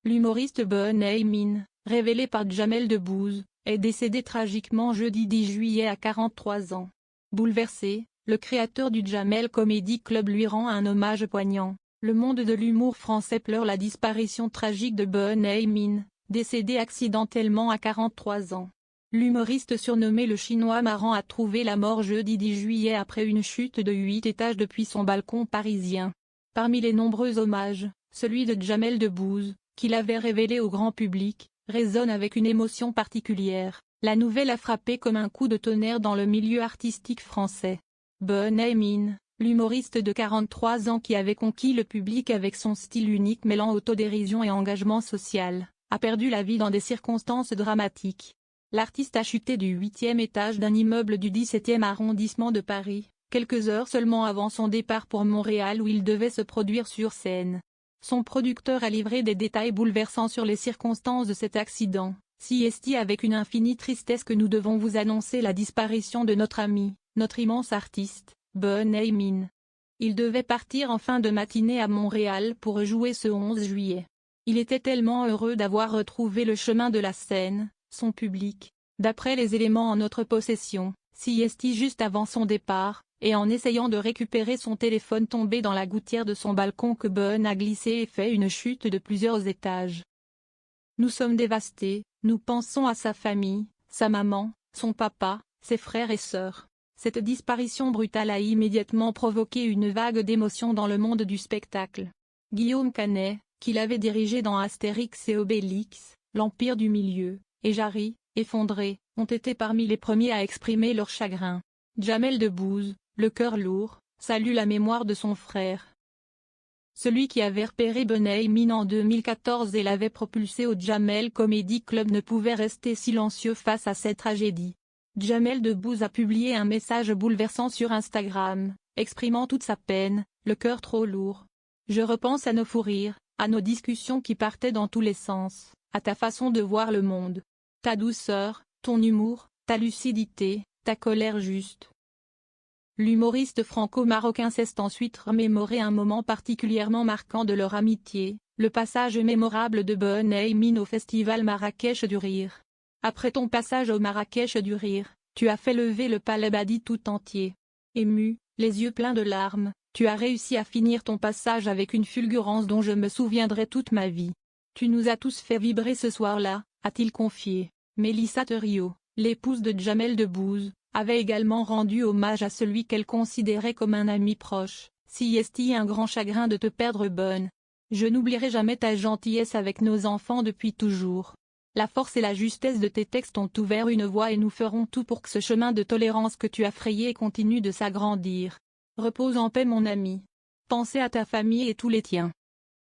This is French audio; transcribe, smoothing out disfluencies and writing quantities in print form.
L'humoriste Ben Haïmin, révélé par Jamel Debbouze, est décédé tragiquement jeudi 10 juillet à 43 ans. Bouleversé, le créateur du Jamel Comedy Club lui rend un hommage poignant. Le monde de l'humour français pleure la disparition tragique de Ben Haïmin, décédé accidentellement à 43 ans. L'humoriste surnommé le Chinois marrant a trouvé la mort jeudi 10 juillet après une chute de 8 étages depuis son balcon parisien. Parmi les nombreux hommages, celui de Jamel Debbouze, qu'il avait révélé au grand public, résonne avec une émotion particulière. La nouvelle a frappé comme un coup de tonnerre dans le milieu artistique français. Ben Haïmin, l'humoriste de 43 ans qui avait conquis le public avec son style unique mêlant autodérision et engagement social, a perdu la vie dans des circonstances dramatiques. L'artiste a chuté du 8e étage d'un immeuble du 17e arrondissement de Paris, quelques heures seulement avant son départ pour Montréal où il devait se produire sur scène. Son producteur a livré des détails bouleversants sur les circonstances de cet accident. C'est avec une infinie tristesse que nous devons vous annoncer la disparition de notre ami, notre immense artiste, Ben Haïmin. Il devait partir en fin de matinée à Montréal pour jouer ce 11 juillet. Il était tellement heureux d'avoir retrouvé le chemin de la scène, son public. D'après les éléments en notre possession, c'est juste avant son départ, et en essayant de récupérer son téléphone tombé dans la gouttière de son balcon que Ben a glissé et fait une chute de plusieurs étages. Nous sommes dévastés, nous pensons à sa famille, sa maman, son papa, ses frères et sœurs. Cette disparition brutale a immédiatement provoqué une vague d'émotions dans le monde du spectacle. Guillaume Canet, qui l'avait dirigé dans Astérix et Obélix, l'Empire du Milieu, et Jarry, effondré, ont été parmi les premiers à exprimer leur chagrin. Jamel Debbouze, le cœur lourd, salue la mémoire de son frère. Celui qui avait repéré Ben Haïmin en 2014 et l'avait propulsé au Jamel Comedy Club ne pouvait rester silencieux face à cette tragédie. Jamel Debbouze a publié un message bouleversant sur Instagram, exprimant toute sa peine, le cœur trop lourd. Je repense à nos fous rires, à nos discussions qui partaient dans tous les sens, à ta façon de voir le monde. Ta douceur, ton humour, ta lucidité, ta colère juste. L'humoriste franco-marocain s'est ensuite remémoré un moment particulièrement marquant de leur amitié, le passage mémorable de Ben Haïmin au festival Marrakech du Rire. Après ton passage au Marrakech du Rire, tu as fait lever le Palais Badi tout entier. Ému, les yeux pleins de larmes, tu as réussi à finir ton passage avec une fulgurance dont je me souviendrai toute ma vie. Tu nous as tous fait vibrer ce soir-là, a-t-il confié. Mélissa Theriault, l'épouse de Jamel Debbouze, avait également rendu hommage à celui qu'elle considérait comme un ami proche. C'est un grand chagrin de te perdre Ben. Je n'oublierai jamais ta gentillesse avec nos enfants depuis toujours. La force et la justesse de tes textes ont ouvert une voie et nous ferons tout pour que ce chemin de tolérance que tu as frayé continue de s'agrandir. Repose en paix mon ami. Pensez à ta famille et tous les tiens.